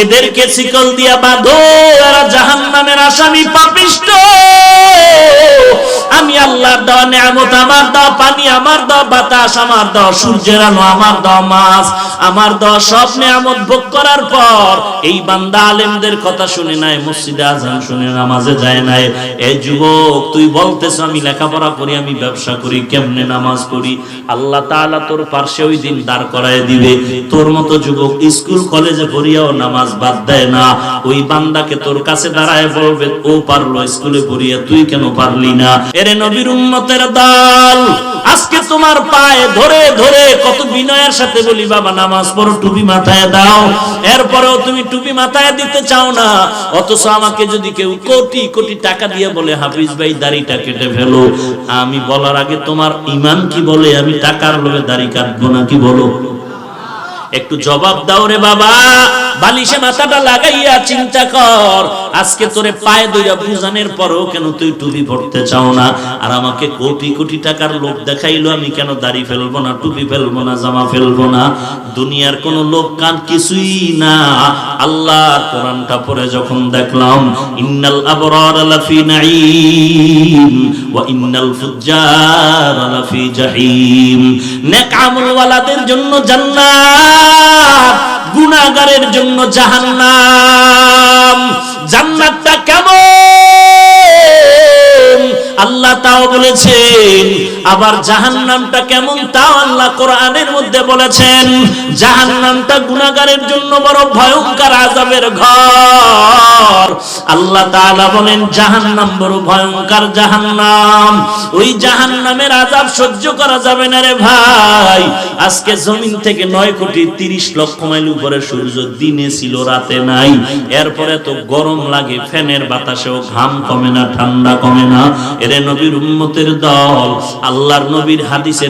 এদেরকে শিকল দিয়া বাঁধো, এরা জাহান্নামের আসামি পাপিষ্ঠ। আমি আল্লাহর দেওয়া নিয়ামত, আমার দেওয়া পানি, আমার দেওয়া বাতাস, আমার দেওয়া সূর্যের আলো, আমার দেওয়া মাছ, আমার দেওয়া সব নিয়ামত ভোগ করার পর এই বান্দা আলেমদের কথা শুনে নাই, মসজিদে আজান শুনে নামাজে যায় নাই। এই যুবক, তুই বলতেছ আমি লেখাপড়া করি, আমি ব্যবসা করি, কেমনে নামাজ পড়ি? আল্লাহ তাআলা তোর পাশে ওই দিন দাঁড় করায় দিবে। তোর মতো যুবক স্কুল কলেজে পড়িয়াও নামাজ বাদ দেয় না, ওই বান্দাকে তোর কাছে দাঁড়ায় বলবে, ও পারলো স্কুলে পড়িয়া, তুই কেন পারলি না? এরে নবীর উম্মতের দল, আজকে তোমার পায়ে ধরে ধরে কত বিনয়ের সাথে বলি, বাবা নামাজ পড়ো, টুপি মাথায় দাও, এরপরেও তুমি টুপি মাথায় দিতে চাও না। অথচ আমাকে যদি কেউ কোটি কোটি টাকা দিয়ে বলে, হাফিজ ভাই দাড়িটা কেটে ফেলো, আমি বলার আগে তোমার ঈমান কি বলে আমি টাকার লোভে দাড়ি কাটবো না? কি বলো? একটু জবাব দাও রে বাবা। বালিশে মাথাটা লাগাইয়া চিন্তা কর, আজকে তোরে পায়ে ধইরা বুঝানোর পরেও কেন তুই টুপি পড়তে চাও না? আর আমাকে কোটি কোটি টাকার লোভ দেখাইলো, আমি কেন দাড়ি ফেলবো না, টুপি ফেলবো না, জামা ফেলবো না? দুনিয়ার কোন লোভ কান কিছুই না। আল্লাহর কোরআনটা পড়ে যখন দেখলাম, ইন্নাল আবরার লাফি নাঈম ওয়া ইন্নাল ফুজ্জার লাফি জাহিম, নেক আমল ওয়ালাদের জন্য জান্নাত, গুনাহগারের জন্য জাহান্নাম। জান্নাতটা কেমন আল্লাহ তাও বলেছেন, আবার জাহান্নামটা কেমন তাও আল্লাহ কোরআনের মধ্যে বলেছেন। জাহান্নামটা গুনাহগারের জন্য বড় ভয়ঙ্কর আযাবের ঘর। আল্লাহ তাআলা বলেন, জাহান্নাম বড় ভয়ঙ্কর জাহান্নাম, ওই জাহান্নামের আযাব সহ্য করা যাবে না রে ভাই। আজকে জমিন থেকে 9,30,00,000 মাইল উপরে সূর্য দিনে ছিল, রাতে নাই, এরপরে তো গরম লাগে, ফ্যানের বাতাসেও ঘাম কমে না, ঠান্ডা কমে না। এরে নবীর উম্মতের দল, আল্লাহর নবীর হাদিসে